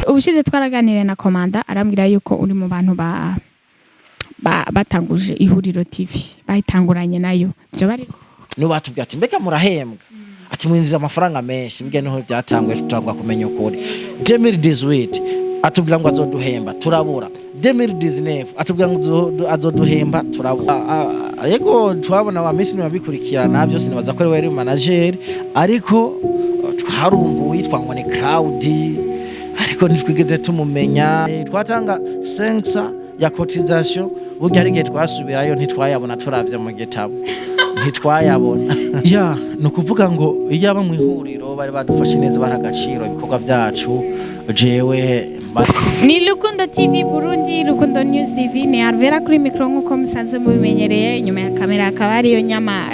ubushize twaraganiriye na komanda arambwira yuko uri mu bantu batanguje ihuriro TV bayitanguranye nayo byo bari no batubwiye ati mbega murahembwa ati mwinjiza amafaranga menshi bige niho byatangwe tutangwa kumenya ukuri 2018 atubwira ngo azoduhemba turabura 2019 atubwira ngo azoduhemba turabura yego twabona wa misi nibabikurikirana byose nibaza ko ari manager ariko twarumva witwa ngo ni crowd ariko ntitwigeze tumumenya twatanga sensa ya cotisation burya ari gihe twasubirayo ntitwayabona turavye mu gitabo ntitwayabona ya no kuvuga ngo iyo aba mu ihuriro bari badufashe neza baragaciro ibikorwa byacu jewe ni Rukundo TV Burundi Rukundo News TV ni Arvera kuri micro nkuko musanzwe mubimenyereye nyuma ya kamera akaba ariyo nyama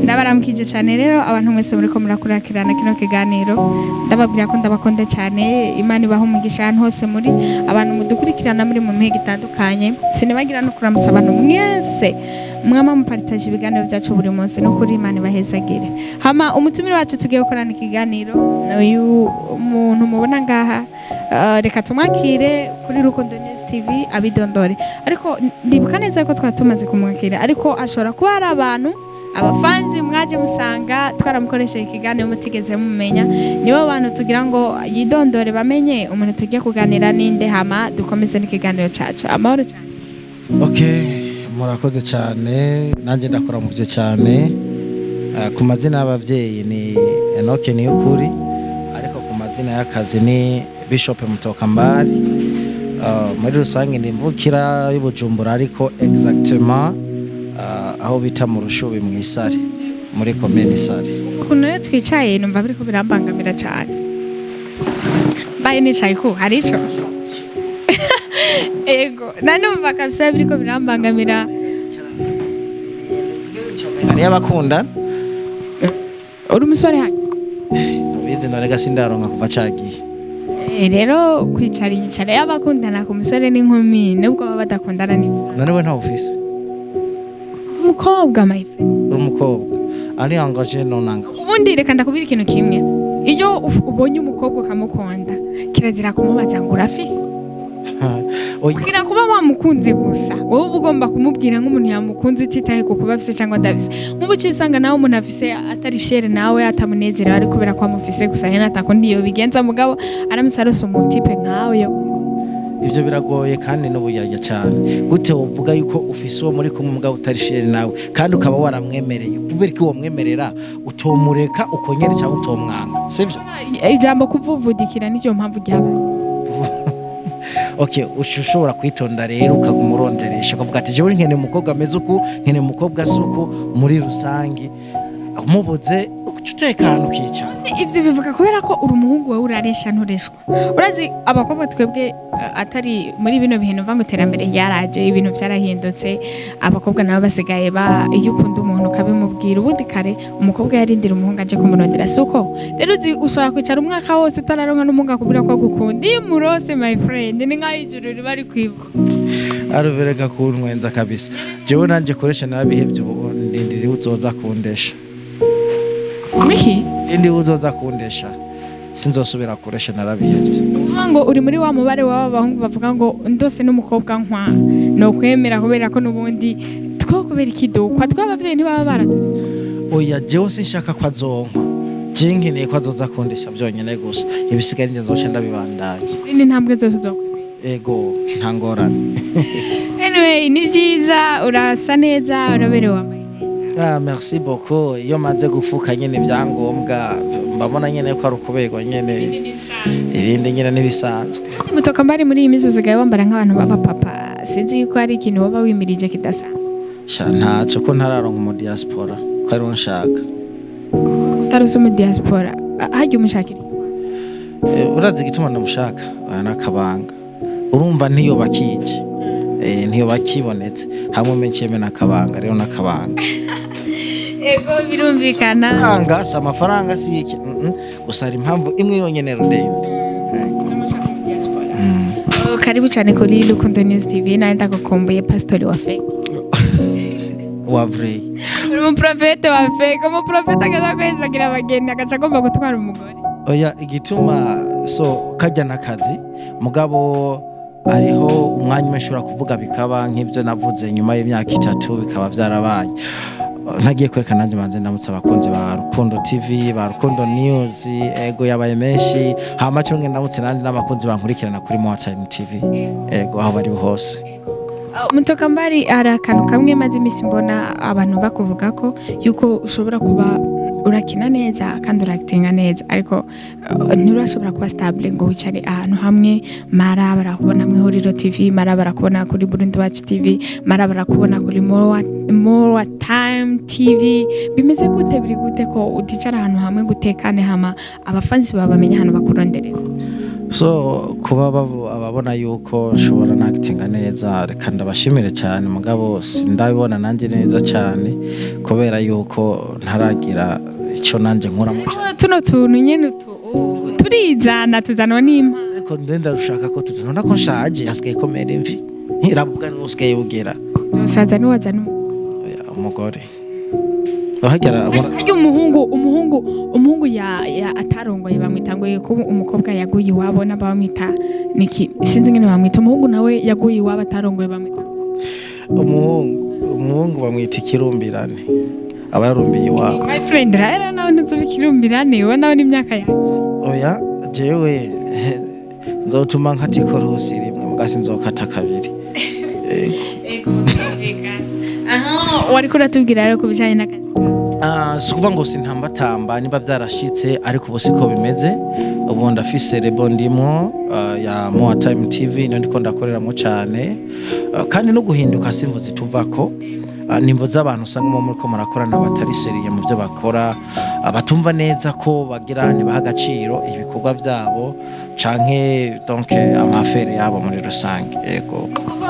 ndabaramukije cyane rero abantu mwese muri ko murakurakirana kino kiganiro ndababwira ko ndabakunda cyane Imana ibaho umugisha ahantu hose muri abantu mudukurikirana muri mu mihe gitandukanye sinibagira no kuramutsa abantu mwese mwama mupartage ibiganiro byacu buri munsi no kuri Imana ibahezagire hama umutumire wacu tugiye gukorana ikiganiro uyu muntu mubona ngaha reka tumwakire kuri Rukundo News TV abidondore ariko ndibuka neza ko twatumaze kumwakira ariko ashobora kuba ari abantu abafanzi mwaje musanga twaramukoresheje ikiganiro mutigeze mumenya nibo bantu tugira ngo yidondore bamenye umuntu tugiye kuganira ninde hama dukomeze n'ikiganiro cyacu amahoro cyane. Okay, murakoze cyane nanje ndakora muvye cyane ku mazina y'abavyeyi ni Enoke ni ukuri ariko ku mazina y'akazi ni Bishop Mutokambari muri rusange ndimvukira y'Ubujumbura ariko exactement aho bita mu Rushubi mu Isari muri commune Isari. Ukuntu rero twicaye numva biriko birambangamira cyane. Baye nicaye ko hari ico. Ego, nanumva kabisa biriko birambangamira. Ari abakunda? Uri umusore hanye? Ubizi narega sindaronka kuva cagiye. Rero kwicara inyicare y'abakundana ku musore n'inkumi nubwo baba badakundana n'ibyo. None we nta office? Umukobwa my friend. Umukobwa ari angaje nonanga. Ubundi reka ndakubira ikintu kimwe. Iyo ubonye umukobwa ukamukunda kirazira kumubaza ngo urafise. Kugira kuba wamukunze gusa wowe ugomba kumubwira nk'umuntu yamukunze utitaye ku kuba afise cyangwa adafise. Mubuci usanga nawe umuntu afise atari shere nawe atamunezera ari kubera ko amufise gusa yena atakundi yo bigenza mugabo aramutse arose umutipe nkawe yo. Ivyo biragoye kandi n'ubuyaya cyane gute uvuga yuko ufise uwo muri kumwe mugabo utari shere nawe kandi ukaba waramwemereye kubera ko uwo mwemerera utomureka ukonyere cyangwa utomwanga sivyo ijambo kuvuvudikira nicyo mpamvu gyabaye. Okay, ushobora kwitonda rero ukagumuronderesha ukavuga ati jewe nkene umukobwa ameze uku nkene umukobwa asuku muri rusangi umubuze utekana ukicara. Ivyo bivuga kubera ko uri umuhungu wawe uraresha ntureshwa. Urazi abakobwa twebwe atari muri bino bihe numva ngo terambere ryaraje ibintu byarahindutse abakobwa nabo basigaye iyo ukunda umuntu ukabimubwira ubundi kare umukobwa yarindira umuhungu aje kumurondera suko rero ushobora kwicara umwaka wose utararonka n'umuhungu akubwira ko agukunda imurose my friend ni nkaho ijuru riba ari kwibuka aruberega kuntwenza kabisa jewe nanje koresha nabihevye ndindiri uzoza kundesha Miki indi uzoza kundesha sinzosubira koresha narabihevye ngo uri muri wa mubare w'abahungu bavuga ngo ndose n'umukobwa nkwa no kwemera kubera ko nubundi two kubera ikidukwa twabavyeyi ntibaba baratu oya jewe sinshaka ko azonkwa je nkeneye ko azoza kundesha byonyene gusa ibisigaye nje nzoca ndabibandanya izindi ntambwe zose uzokora ego ntangorane anyway ni byiza urasa neza uraberewe merci beaucoup iyo maze gufuka nyene byangombwa mbabona nyene ko ari ukubego nyene ibindi nyene nibisanzwe mutoka mbari muri iyi mizuzo gaye wambara nk'abantu baba papa sinzi yuko ari ikintu baba wimirije kidasa sha ntaco ko ntararonka mu diaspora ko ari unshaka tarose mu diaspora hajye umushakira urazi gituma ndamushaka nakabanga urumva ntiyo bakije ntiyo bakibonetse hamwe menceme nakabanga rero nakabanga ego birumvikana angasa amafaranga si iki gusa ari impamvu imwe yonyene rudende karibu cyane kuri Rukundo News TV naenda kukumbuye pastor wa fake wa vrai mu profete wa fake mu profete akaza kwezagira abageni agaca agomba gutwara umugore oya igituma so kajya n'akazi mugabo hariho umwanya umwe ushobora kuvuga bikaba nk'ibyo navuze nyuma y'imyaka 3 bikaba byarabaye. Ntagiye kwerekana nanjye manze ndamutse abakunzi ba Rukundo TV ba Rukundo News ego yabaye menshi hama cyo ndamutse nandi n'abakunzi bankurikirana kuri Time TV ego aho bari hose. Mutoka mbari ari akantu kamwe maze imisi mbona abantu bakuvuga ko yuko ushobora kuba urakina neza kandi urakitinga neza ariko nturashobora kuba stable ngo wicare ahantu hamwe mara barakubona mu IHURIRO TV mara barakubona kuri Burundi Wacu TV mara barakubona kuri More Time TV bimeze gute biri gute ko uticara ahantu hamwe gutekane hama abafanzi babamenya hano bakuronderera. So kuba ababona yuko nshobora nakitinga neza reka ndabashimire cyane mugabo ndabibona nanjye neza cyane kubera yuko ntaragira icyo nanjye nkora mu tuno tuntu nyene turizana tuzanwa n'impa ariko ndenda rushaka ko tuzana ko nshaje yasigaye komera imvi iravuga n'usigaye ugera tusaza niwazana umugore bahagera umuhungu ya atarongoye bamwitangoye ko umukobwa yaguye iwabo n'abamwita niki sinzi ngene bamwita umuhungu nawe yaguye iwabo atarongoye bamwita umuhungu bamwita ikirumbirane aba yarumbiye iwabo. My friend rara nawe ntuzuba ikirumbirane we nawe n'imyaka yawe. Oya jewe nzotuma nkati korosi rimwe mugasi nzokata kabiri. Aha wari kuratubwira rero kubijanye n'akazi. Sukuva ngo sintambatamba niba byarashitse ariko ubu siko bimeze ubu ndafise rebo ndimo ya More Time TV niyo ndiko ndakoreramo cyane kandi no guhinduka simvuze tuvako nimvo z'abantu usanga muri ko murakorana batari seriye mu byo bakora abatumva neza ko bagira ntibaha agaciro ibikorwa byabo canke donc amafere yabo muri rusange yego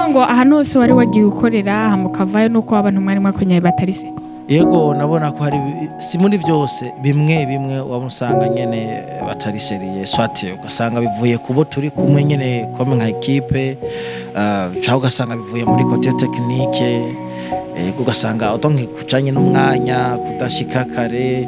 ngo ahantu hose wari wagiye ukorera hamukavayo nuko abantu mwari mwakonyaye batari se. Yego nabona ko hari si muri byose bimwe wamusanga nyene batari seriye swate ugasanga bivuye kubo turi kumwe nyene comme nka equipe cyangwa ugasanga bivuye muri côté technique ugasanga utonke kucanye n'umwanya kudashika kare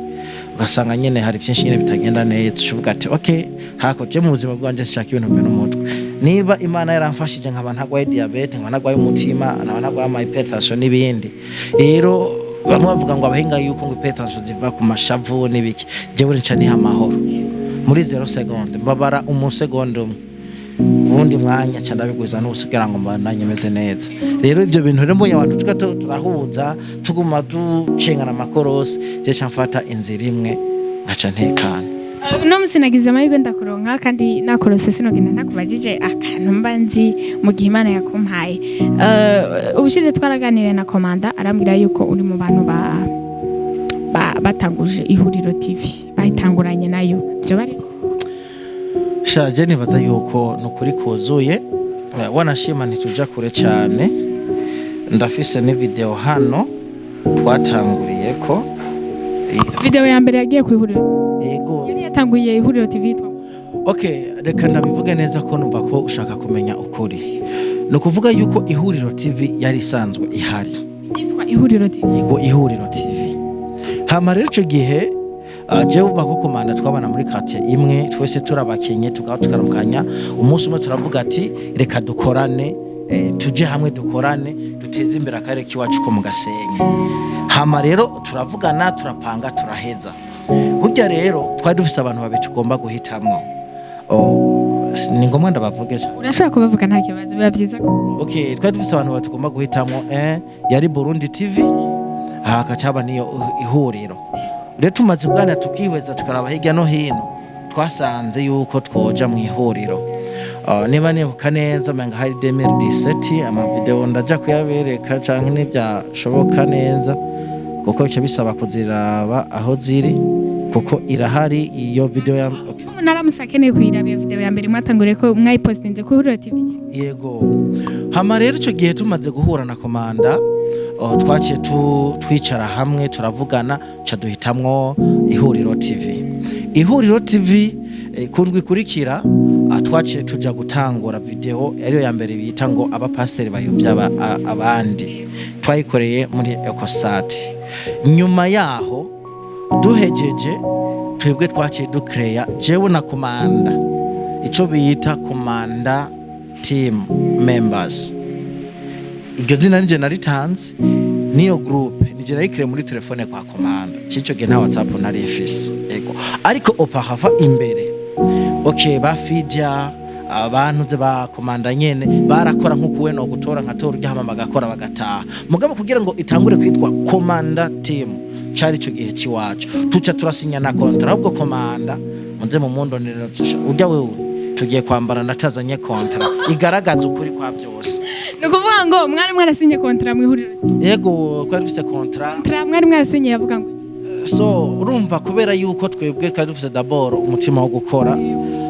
ugasanga nyene hari byinshi nyene bitagenda neza uvuga ati okay hako je mu buzima bwanje sishaka ibintu bimwe n'umutwe niba Imana yaramfashije nkaba ntagwaye diabete nkaba ntagwaye umutima ntagwaye hypertension n'ibindi rero bamwe bavuga ngo abahinga yuko ngo hypertension ziva ku mashavu n'ibiki jewe nca ni amahoro muri 0 seconde babara umusegonde ubundi mwanya cyanda biguza n'usugira ngo mbandanye meze neza rero ibyo bintu rero mbonye abantu tugato turahuza tuguma ducengana amakorosi je cyamfata inzira imwe ngaca ntekana no musinagize amahirwe ndakuronka kandi nakorose sinogenda nakubajije akantu mbanzi mu gihe Imana yakumpaye ubushize twaraganire na komanda arambwira yuko uri mu bantu batanguje IHURIRO TV bayitanguranye nayo byo bari shaje nibaza yuko nukuri kuzuye wanashima ntituja kure cyane ndafise ne video hano twatanguriye ko video ya mbere yagiye ku IHURIRO yego yari yatanguye IHURIRO TV twa okay reka ndabivuge neza ko numva ko ushaka kumenya ukuri no kuvuga yuko IHURIRO TV yari isanzwe ihari yitwa IHURIRO TV yego IHURIRO TV hama rero ico gihe jewe uva ko komanda twabana muri quartier imwe twese turabakenye tukaramukanya umunsi umwe turavuga ati reka dukorane tuje hamwe dukorane duteze imbere akarere kiwacu ko mu Gasenyi hama rero turavugana turapanga turaheza burya rero twari dufise abantu babiri tugomba guhitamwo ni ngombwa ndabavugesha urashaka kubavuga nta kibazo biba byiza okay twari dufise abantu babiri tugomba guhitamwo yari Burundi TV hakacaba niyo IHURIRO rero tumaze kuganira tukihweza tukaraba hirya no hino twasanze yuko twoja mu IHURIRO niba nibuka neza menga hari 2017 ama video ndaja kuyabereka canke n'ivyashoboka neza kuko bice bisaba kuziraba aho ziri kuko irahari iyo video ya naramusakeneye kuyiraba iyo video ya mbere mwatanguriye ko mwayipostinze ku IHURIRO TV yego hama rero ico gihe tumaze guhura na komanda twaciye twicara hamwe turavugana ca duhitamwo IHURIRO TV IHURIRO TV kundwi kurikira twaciye tuja gutangura video ariyo ya mbere bita ngo abapasiteri bayobya abandi twayikoreye muri Ecosat nyuma yaho duhejeje twebwe twaciye ducreya jewe na komanda ico bita komanda team members. Iryo zina nije naritanze niyo group nije narikire muri telefone kwa komanda cico gihe nta WhatsApp nari mfise ego ariko opahava imbere okay bafidya abantu ze ba komanda nyene barakora nkuko we no gutora nkatora ujyama bagakora bagataha mugabo kugira ngo itangure kwitwa komanda team cari ico gihe ciwacu tuca turasinya na kontra ahubwo komanda munze mu mundo urya wewe tugiye kwambara natazanye kontra igaragaza ukuri kwa byose. Nukuvuga ngo mwari mwarasinye kontra mu ihuriro? Yego twari dufise kontra mwari mwarasinye yavuga ngo so urumva kubera yuko twebwe twari dufise d'abord umutima wo gukora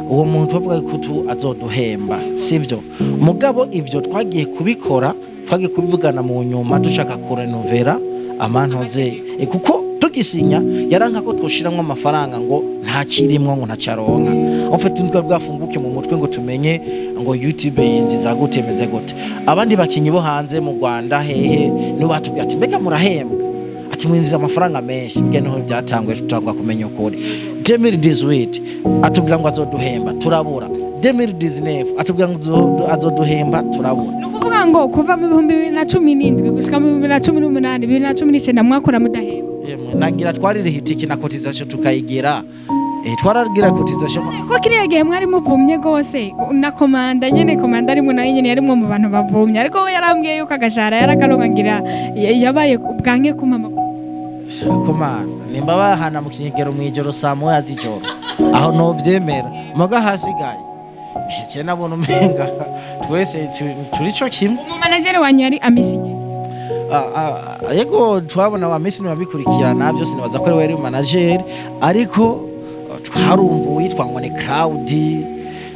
uwo muntu bavuga ko azoduhemba sivyo mugabo ivyo twagiye kubikora twagiye kubivugana mu nyuma dushaka kurenovera amantoze kuko tugisinya yaranka ko twoshiramwe amafaranga ngo nta kirimwo ngo ntacaronka ofite ndwa bwafunguke mu mutwe ngo tumenye ngo YouTube yinjiza gutemeze gute abandi bakinyi bo hanze mu Rwanda hehe no batubwiye ati mbega murahembwa ati mwinjiza amafaranga menshi bwe no byatangwe tutangwa kumenya ukuri 2018 atubwira ngo azoduhemba turabura 2019 atubwira ngo azoduhemba turabura nukuvuga ngo kuva mu 2017 gushika mu 2018 2019 mwakora mudahemba nagira twarire hitiki na cotisation tukayigira twaragira cotisation ko kiriya gihe mwari muvumye gose na komanda nyene komanda ari munari nyene yari mu bantu bavumye ariko we yarambwiye yuko agashara yarakarongangira yabaye ubwanke kumama komanda nimba bahana mu kinyegero mwijoro saa moya z'ijoro aho no vyemera muga hasigaye je nabona umenga twese turi cyo kimwe manager wanyu yari amisinye yego twabona wa Messi babikurikirana byose nibaza ko ari we manager ariko twarumva witwa ngo ni Cloud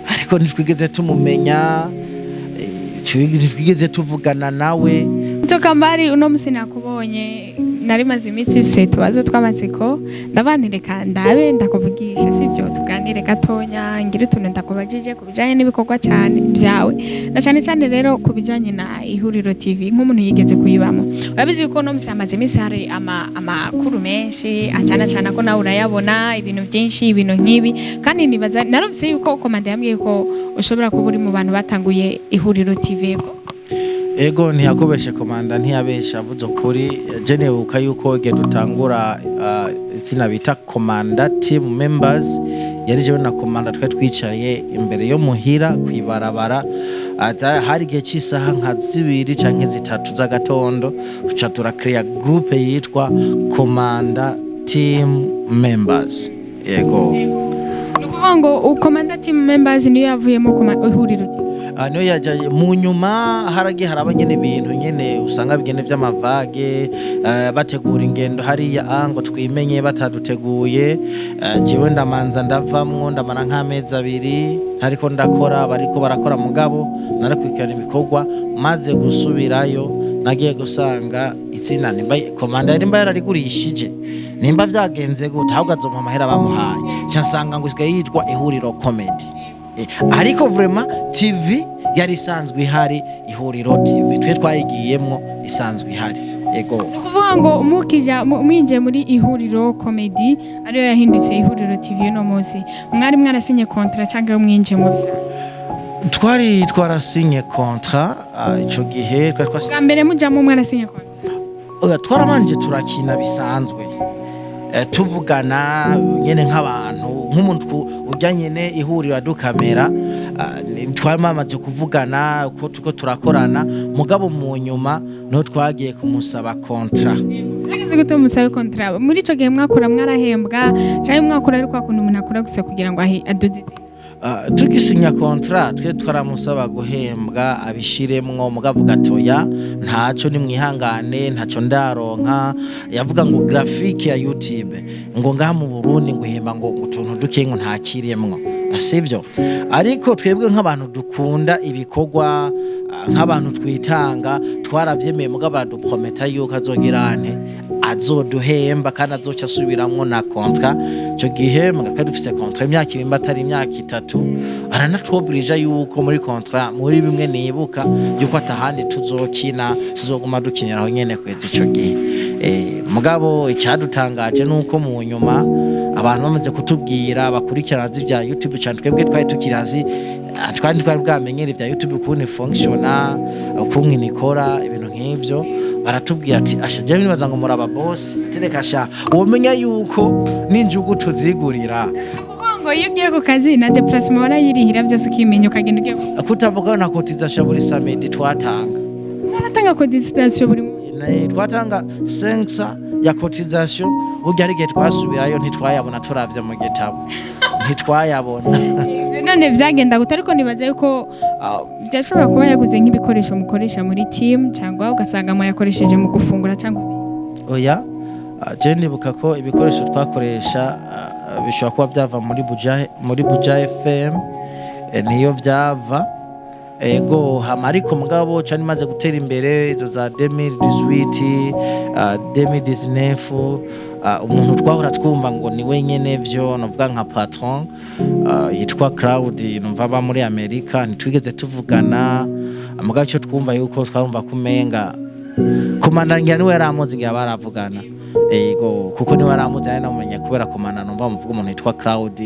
ariko ntitwigeze tumumenya twigeze tuvugana nawe toka mbari uno musina kubonye nari maze iminsi ifise tubazo tw'amatsiko ndabanire kandabe ndakuvugisha sivyo tuganire gatonya ngira utuntu ndakubajije kubijanye n'ibikorwa cyane byawe na cyane rero kubijanye na Ihuriro TV nk'umuntu yigeze kuyibamo urabizi yuko no musamaze iminsi hari amakuru menshi acana ko nawe urayabona ibintu byinshi ibintu nk'ibi kandi nibaza narumvise yuko komanda yambwiye ko ushobora kuba uri mu bantu batanguye Ihuriro TV ego ntiyakobeshe komanda ntiyabesha avuze kuri jenebuka yuko ge dutangura izina bita komanda team members yari jewe na komanda twa twicaye imbere yo muhira kwibarabara hari gihe cy'isaha nka 2 canke 3 za gatondo tuca turakrea group yitwa komanda team members yego nukuvuga ngo komanda team members niyo yavuyemo Ihuriro TV no yajaye mu nyuma haragiye harabanye n'ibintu nyene usanga bigene by'amavage bategura ingendo hariya ango twimenye bataduteguye jewe ndamanza ndavamwo ndamana nk'amezi 2 ariko ndakora bariko barakora mugabo narakwikirana ibikorwa maze gusubirayo nagiye gusanga izina nimba komanda yarimba yararigurishije nimba vyagenze gute ahubwo azompa amahera bamuhaye cyasanga ngo yitwa Ihuriro Comedy ariko vraiment TV yari isanzwe ihari Ihuriro TV twe twayigiyemwo isanzwe ihari yego kuvuga ngo umukija mwinje muri Ihuriro Comedy ariyo yahindutse Ihuriro TV no munsi mwari mwarasinye contrat cyangwa mwinje mu bisanzwe twarasinye contrat ico gihe bwa mbere mujamo mwarasinye contrat twarabanje turakina bisanzwe tuvugana nyene nk'abantu nk'umuntu ujyanye ne Ihuriro dukamera twamamaje kuvugana uko tuko turakorana mugabo mu nyuma no twagiye kumusaba contrat nageze gute musabe contrat muri ico gihe mwakora mwarahembwa cyangwa mwakora ariko akuntu umuntu akora gusa kugira ngo adudite tugisinya contrat twe twaramusaba guhembwa abishiremwo mugavuga toya ntaco ni mwihangane ntaco ndaronka yavuga ngo graphic ya YouTube ngo ngaha mu Burundi ngo ihemba ngo utuntu dukengo ntakiremwo sivyo ariko twebwe nk'abantu dukunda ibikorwa nk'abantu twitanga twaravyemeye mugabo baduprometa yuko azogirane azoduhemba kandi azoca asubiramwo na contrat cyo gihe mwaka dufise contrat imyaka ibimba atari imyaka 3 aranatwobrija yuko muri contrat muri bimwe nibuka yuko atahandi tuzokina tuzoguma dukiniraho nyene kwezi ico gihe mugabo icyadutangaje nuko mu nyuma abantu bamaze kutubwira bakurikirana vya YouTube cyane twebwe twari tukirazi twari bwamenyera vya YouTube ukuntu functiona ukuntu nikora ibintu nk'ivyo baratubwira ati asha je nibaza ngo muraba boss terekasha womenya yuko n'injugu tuzigurira ngo iyo ugiye ku kazi na déplacement warayirihira byose ukimenya ukagenda ugiye kutavuga na cotisation buri samedi twatanga cotisation buri twatanga 500 ya cotisation burya ari gihe twasubirayo ntitwayabona turavye mu gitabo ntitwayabona none vyagenda gute ariko nibaza yuko byashobora kuba yaguze nk'ibikoresho mukoresha muri team cyangwa ugasanga yakoresheje mu gufungura cyangwa oya je nibuka ko ibikoresho twakoresha bishobora kuba byava muri Buja FM niyo vyava ego hama ariko mugabo cyane maze gutera imbere izo za 2018 2019 umuntu twahora twumva ngo ni wenyene vyo novuga nka patron yitwa Cloud numva ba muri Amerika ntitwigeze tuvugana mugabo cyo twumva yuko twumva kumenga komandangira niwe yaramuzi ngira baravugana ego kuko niwe yaramuzi ari namenye kubera komanda numva muvuga umuntu yitwa Cloud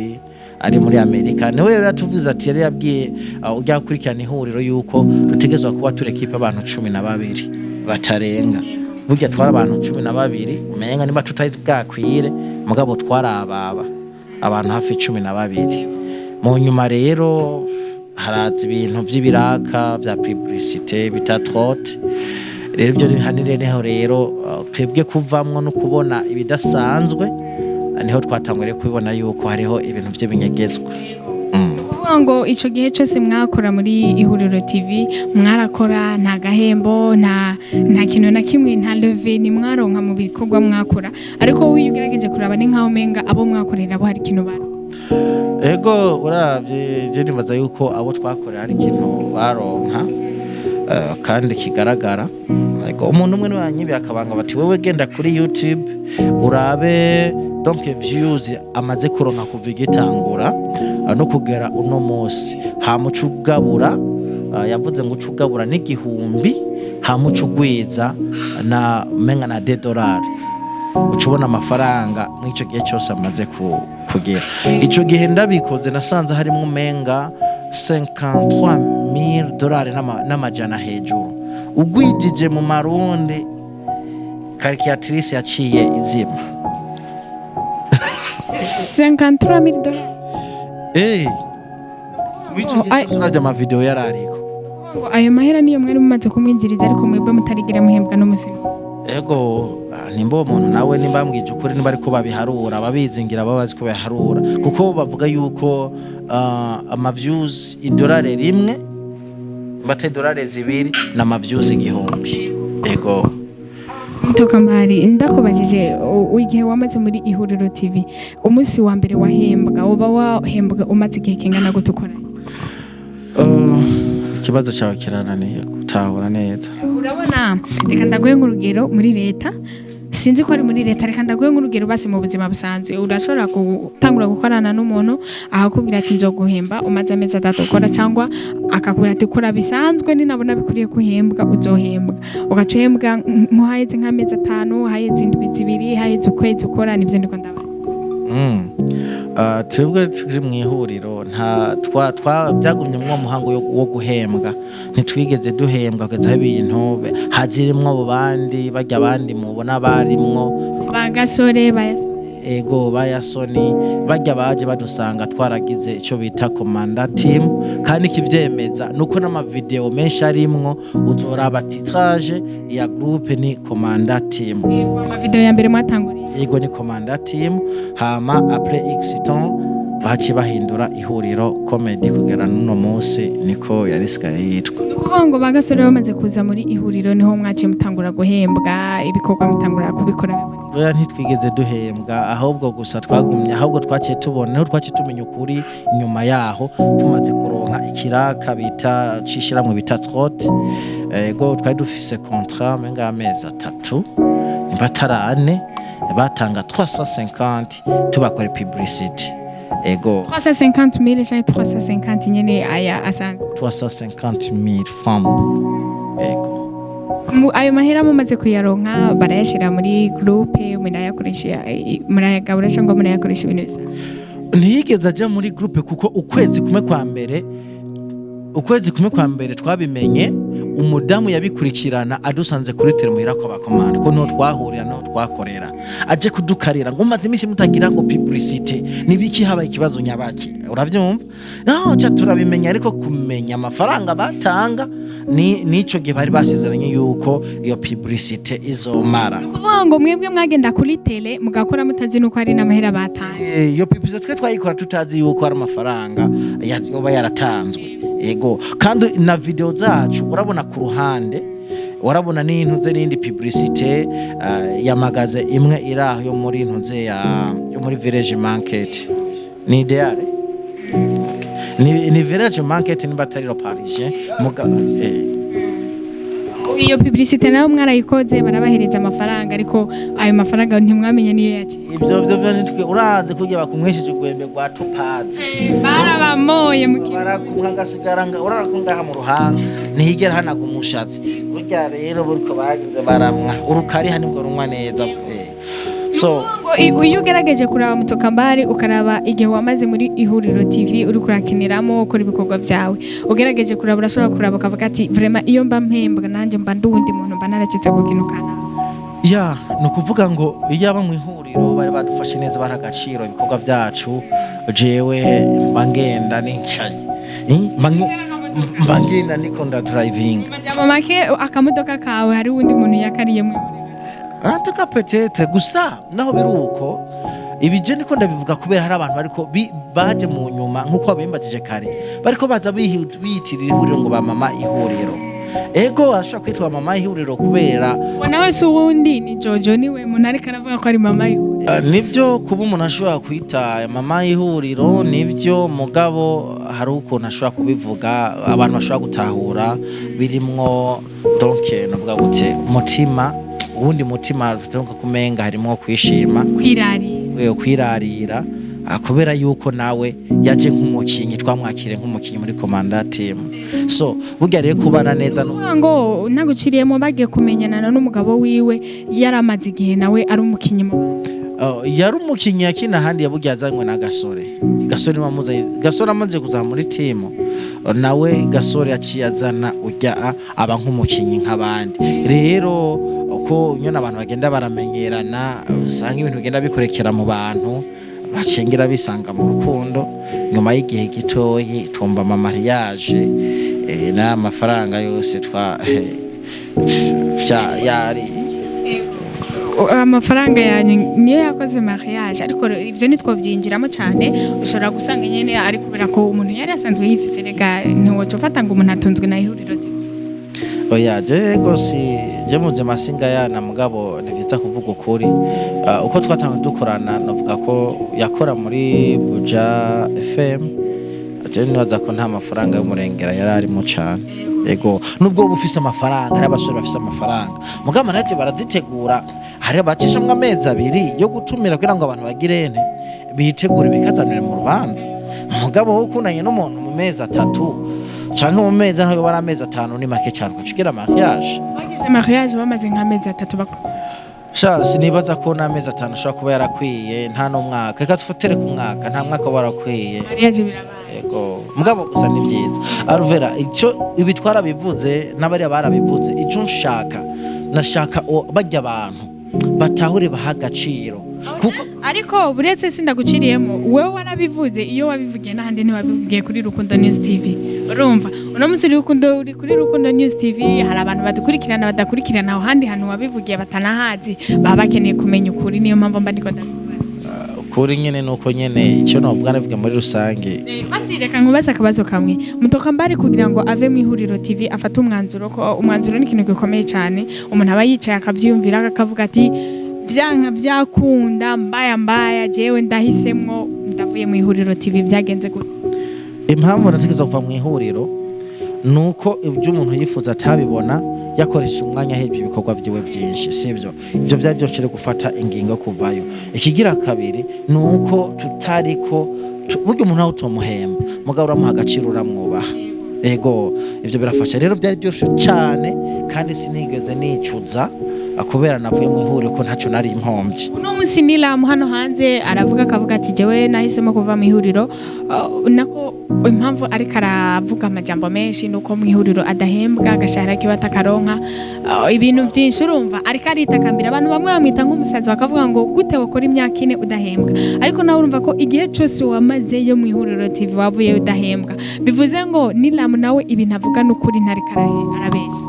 ari muri Amerika niwe yaratuvuze ati yari yabwiye ujya kurikirana ihuriro yuko dutegezwa kuba turekipa abantu 12 batarenga burya twara abantu 12 umenga niba tutari bwakwire mugabo twarababa abantu hafi 12 mu nyuma rero haraza ibintu vy'ibiraka vya publicité bitatrote rero byo hanire neho rero twebwe kuvamwo no kubona ibidasanzwe niho twatanguriye kubibona yuko hariho ibintu by'ibinyegezwa ngo ico gihe cyose mwakora muri Ihuriro TV mwarakora nta gahembo nta kintu na kimwe nta leve ni mwaronka mu bikorwa mwakora ariko wiyugerageje kuraba ni nkaho menga abo mwakorera abo hari kintu baro ego uravye je nibaza yuko abo twakorera hari kintu baronka kandi kigaragara ego umuntu umwe n'abanyibi akabanga bati wewe genda kuri YouTube urabe donc views amaze kuronka kuva igitangura no kugera uno munsi hamucugabura yavuze ngo ucugabura n'igihumbi hamucugwiza na menga na $10 ucubona amafaranga mw'ico gihe cyose amaze kugera ico gihe ndabikoze nasanze harimo menga $53,000 n'amajana hejuru ugwijije mu marundi calculatrice yaciye izima $53,000 Wicho ma video yarariko ayo mahera niyo mwari mumaze kumwinjiriza ariko mwebwe mutarigira muhembwa no musino ego nimbo umuntu nawe nimba mbwije ukuri nimba ariko babiharura babizingira babazi ko babiharura kuko bavuga yuko ama views $1 rimwe bate $2 na ma views 1000 ego Ntokamari ndakubajije igihe wamaze muri Ihuriro TV umunsi wa mbere wahembwa uba wahembwa umaze igihe kingana gutukora ikibazo cyawe kirananiye gutahura neza urabona reka ndaguhe nk'urugero muri leta sinzi ko ari muri leta reka ndaguhe nk'urugero basi mu buzima busanzwe urashobora gutangura gukorana n'umuntu akakubwira ati nzoguhemba umaze amezi 3 ukora cyangwa akakubwira ati kora bisanzwe ni nabona bikuriye kuhembwa uzohembwa ugacohembwa nko haheze nk'amezi 5 haheze indwi 2 haheze ukwezi ukora nivyo ndiko ndabona twebwe turi mu ihuriro nta byagumye mu muhango wo guhembwa ntitwigeze duhembwa kugeza ibintu hazirimwo abo bandi bajya abandi mubona barimwo bagasore ego bayasoni bajya baje badusanga twaragize ico bita komanda team kandi kivyemeza nuko n'ama video menshi arimwo uzoraba titrage ya groupe ni komanda team ama video ya mbere mwatanguriye ego ni komanda team hama après x temps baci bahindura ihuriro comedy kugera nuno munsi niko yarisigaye yitwa nukuvuga ngo bagasore bamaze kuza muri ihuriro niho mwaciye mutangura guhembwa ibikorwa mutangura kubikora oya ntitwigeze duhembwa ahubwo gusa twagumye ahubwo twaciye tubona niho twaciye tumenya ukuri nyuma yaho tumaze kuronka ikiraka bita cishiramwe bita trotte ego twari dufise contrat menga amezi 3 imbatara 4 batanga 350 tubakora publicity ego 350,000 cyangwa 350 nyene aya asanzwe 350,000 francs ego ayo mahera mumaze kuyaronka barayashira muri groupe murayakoresha murayagabura cyangwa murayakoresha ibintu bisa ntiyigeze aja muri groupe kuko ukwezi kumwe kwa mbere twabimenye umudamu yabikurikirana adusanze kuri telemuhira kwa bakomanda ko no twahurira no twakorera aje kudukarira ngo maze imisi mutagira ngo publicité nibiki haba ikibazo nyabaki uravyumva no cha turabimenya ariko kumenya amafaranga batanga nico gihe bari basezeranye yuko iyo publicité izomara kuvuga ngo mwebwe mwagenda kuri tele mugakora mutazi nuko ari namahera batanga iyo publicité twe twayikora tutazi yuko ari amafaranga yoba yaratanzwe ego kandi na video zacu urabona ku ruhande urabona n'intuze n'indi publicité ya magaze imwe iraho yo muri intuze yo muri village market ni ideale ni village market ni batariro parisien iyo publicité nayo mwarayikoze barabahereza amafaranga ariko ayo mafaranga ntimwamenye niyo yake ibyo nitwe uraze kugira bakumwesheje gwembe gwa topaze barabamoye barakumwagasigara urakungaha mu ruhanga nihigera hanaga umushatsi burya rero buriko baginze baramwa urukari hanibwo runwa neza so iyo ugerageje kuraba mutokambari ukaraba igihe wamaze muri ihuriro TV uri kurakiniramo ukora ibikorwa byawe ugerageje kuraba urashobora kuraba ukavuga ati vraiment iyo mba mpembwa nanjye mba ndundi muntu mba narakitse kuginukana ya no kuvuga ngo iyo aba mu ihuriro bari badufashe neza baragaciro ibikorwa byacu jewe mbangenda n'incaye mbangenda niko nda driving majamo make akamodoka kawe hari undi muntu yakariye mu Antaka peut-être gusa naho biruko ibije niko ndabivuga kubera hari abantu bariko baje mu nyuma nkuko abimbagije kare bariko baza biyitirira ihuriro ngo ba mama ihuriro ego ashaka kwitwa mama ihuriro kubera nawe se uwundi ni JOJO niwe muntu ariko aravuga ko ari mama ihuriro nivyo kuba umuntu ashobora kwita mama ihuriro nivyo mugabo hari uko ntashobora kubivuga abantu bashobora gutahura birimwo donc navuga gute mutima ubundi mutima rutonka kumenga harimo kwishima kwirarira kubera yuko nawe yaje nk'umukinyi twamwakire nk'umukinyi muri commanda team so burya rero kubana neza ngo naguciriyemo bagiye kumenyana n'umugabo wiwe yaramaze igihe nawe ari umukinyi yari umukinyi yakina handi yaburya azanywe na gasore amaze kuza muri team nawe gasore yaciye azana ujya aba nk'umukinyi nk'abandi rero uko nyona abantu bagenda baramenyerana usanga ibintu bigenda bikurekera mu bantu bacengera bisanga mu rukundo nyuma y'igihe gitoyi tumba mariage na amafaranga yose yari amafaranga yanyu niyo yakoze mariage ariko ivyo nitwo byinjiramo cyane ushobora gusanga nyene ari kubera ko umuntu yari asanzwe yifise rega ntiwoco fata ngo umuntu atunzwe na ihuriro oya jego je muze masinga yana mugabo ntivyiza kuvuga ukuri uko twatanga dukorana navuga ko yakora muri Buja FM je nibaza ko nta mafaranga y'umurengera yari arimo cyane yego nubwo bufise amafaranga ari abasore bafise amafaranga mugama nate barazitegura hari bacisha mwa mezi abiri yo gutumira kugira ngo abantu bagirene bitegura bikazanira mu rubanza mugabo wo kunanye n'umuntu mu mezi 3 canke mu mezi ntago bari amezi 5 ni make cyane kugira mariage bagize mariage bamaze nk'amezi 3 sha sinibaza ko n'amezi 5 ashobora kuba yarakwiye nta no mwaka reka tufotere ku mwaka nta mwaka barakwiye mariage birabaye yego mugabo gusa ni byiza aruvera ico ibitwara bivuze n'abari barabivuze ico nashaka bajya abantu batahure bahagaciro kuko ariko buretse sindaguciriyemo wewe warabivuze iyo wabivugiye n'ahandi ntiwabivugiye kuri Rukundo News TV urumva uno musi uri kuri Rukundo News TV hari abantu badukurikirana badakurikirana aho handi hantu wabivugiye batanahazi baba bakeneye kumenya ukuri niyo mpamvu mba ndiko ndakubaza kuri nyene nuko nyene icyo navuga navuga muri rusange basireka nkubaza akabazo kamwe mutoka mbari kugira ngo ave mu ihuriro TV afata umwanzuro ko umwanzuro ni ikintu gikomeye cyane umuntu aba yicaye akavyumvira akavuga ati byanka byakunda mbaya jewe ndahisemwo ndavuye mu ihuriro TV byagenze gute impamvu natekereza kuva mu ihuriro nuko ibyo umuntu yifuza atabibona yakoresha umwanya hejuru ibikorwa byiwe byinshi sivyo ibyo byari byose gufata ingingo kuvayo ikigira kabiri nuko tutariko buryo umuntu aho tumuhemba mugabo uramuha agaciro uramwubaha ego ivyo birafasha rero byari byoshe cyane kandi sinigeze nicuza kubera navuye mu ihuriro ko ntacyo nari impombye. Uno munsi Nilam hano hanze akavuga ati jewe nahisemo kuva mu ihuriro nako impamvu ariko aravuga amajambo menshi nuko mu ihuriro adahembwa agashahara kiba atakaronka ibintu byinshi urumva ariko aritakambira abantu bamwe bamwita nk'umusazi bakavuga ngo gute wakora imyaka 4 udahembwa ariko nawe urumva ko igihe cyose wamazeyo mu ihuriro TV wavuye udahembwa bivuze ngo Nilam nawe ibintu avuga n'ukuri ntari arabeshya.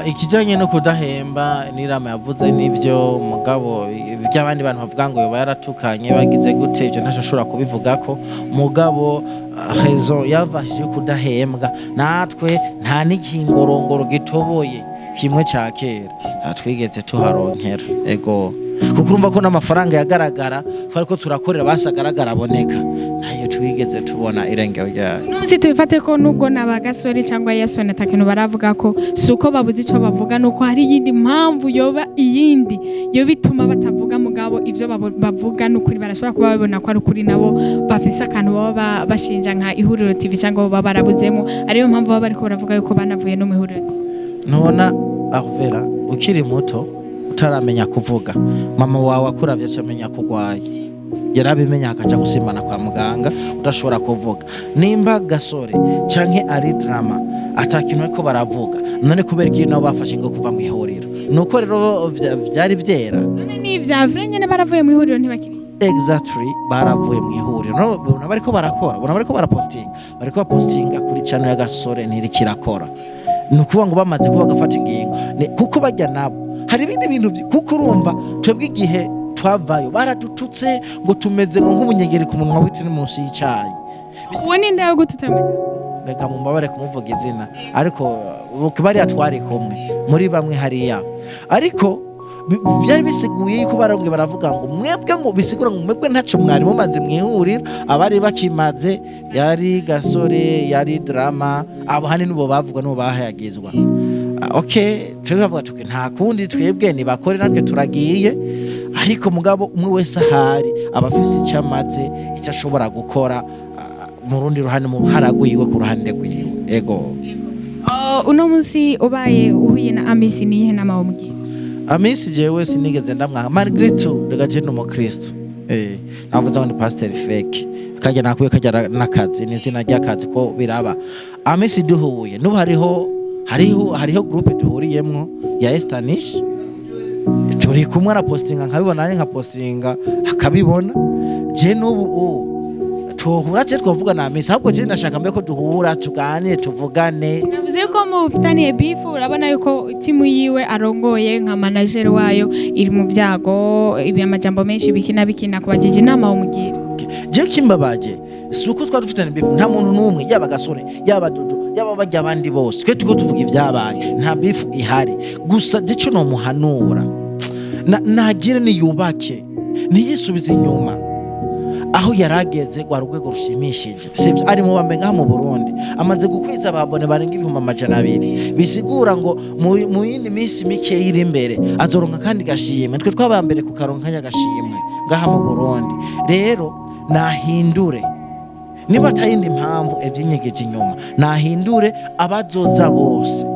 Ikijanye no kudahemba Nilam yavuze nivyo mugabo by'abandi bantu bavuga ngo yoba yaratukanye bagize gute ivyo ntashobora kubivuga ko mugabo rezo yavashije kudahembwa natwe nta n'ikingorongoro gitoboye kimwe cya kera twigeze tuharonkera ego kuko urumva ko n'amafaranga yagaragara twari ko turakorera basagaragara aboneka ntayo twigeze tubona irengero ryayo. Nonse tubifate ko nubwo nabagasore cyangwa yasone atakintu baravuga ko suko babuze ico bavuga nuko hari yindi mpamvu yoba iyindi yo bituma batavuga mugabo ivyo bavuga n'ukuri barashobora kuba babona ko ari ukuri nabo bafise akantu baba bashinja nka ihuriro TV cyangwa baba barabuzemo ariyo mpamvu baba bariko baravuga yuko banavuye no mu ihuriro TV. Nona Arvera ukiri muto utaramenya kuvuga mama wawe akuravye cyamenya kugwaye yarabimenya akaja gusimana kwa muganga udashobora kuvuga nimba gasore canke ari drama atakintu ariko baravuga none kubera iki nabo bafashe ngo kuva mu ihuriro nuko rero byari vyera none ni vyavre nyene baravuye mu ihuriro ntibakiri exactly baravuye mu ihuriro no bariko barakora bariko barapostinga bariko bapostinga kuri channel ya gasore ntirikirakora nukuvuga ngo bamaze kuba gafata ingingo kuko bajya nabo hari ibindi bintu kuko urumva twebwe igihe twavayo baradututse ngo tumeze nk'umunyegeri ku munwa w'itini munsi y'icyayi. Uwo ni ndayo gututamenya reka mumbabare kumuvuga izina ariko bariya twari kumwe muri bamwe hariya ariko byari bisiguye yuko barambwe baravuga ngo mwebwe ngo bisigura ngo mwebwe ntacyo mwari mumaze mwihurira abari bakimaze yari gasore yari drama abo hani nubo bavuga nubo bahayagizwa. Okay tukavuga tuke nta kundi twebwe ni bakore natwe turagiye ariko mugabo umwe wese ahari abafise icyamaze icyo ashobora gukora mu rundi ruhande mu haraguyiwe ku ruhande rwiwe ego. Uno munsi ubaye uhuye na Amisi nihe nama wamubwira? Amisi jewe sinigeze ndamwanga malgré tout regaje no mu Kristo navuze ngo ni pastor fake kajya nakuye kajya nakazi n'izina ry'akazi ko biraba. Amisi duhuye n'ubu hariho groupe duhuriyemwo ya Estanish turi kumwe ara postinga nkabibona nka postinga akabibona je n'ubu tuhura cyo twavuga na Amisi ahubwo je nashaka mbe ko duhura tugane tuvugane. Navuze ko mufitaniye beef urabona yuko timu yiwe arongoye nka manager wayo iri mu byago ibi amajambo menshi bikina kubagije inama umugira. Je kimbabaje suko twa dufitane beef nta muntu numwe yaba gasore yaba dodo yaba bajya abandi bose twe tuko tuvuga ibyabaye nta beef ihari gusa deco no muhanura nagire ni yubake niyisubize inyuma aho yarageze gwa rugwego rushimishije sivyo ari mu bamenga mu Burundi amaze gukwiza ababone barenga 200 bisigura ngo mu yindi minsi mike iri imbere azoronka kandi gashimwe twe twabambere ku karonka y'agashimwe ngaha mu Burundi rero nahindure niba tayindi mpamvu evyinyegeje inyuma nahindure abazoza bose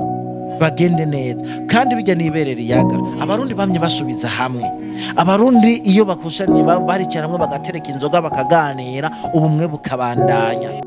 bagende neza kandi bijya niberera iyaga abarundi bamye basubiza hamwe abarundi iyo bakushanye baricaramwe bagatereka inzoga bakaganira ubumwe bukabandanya.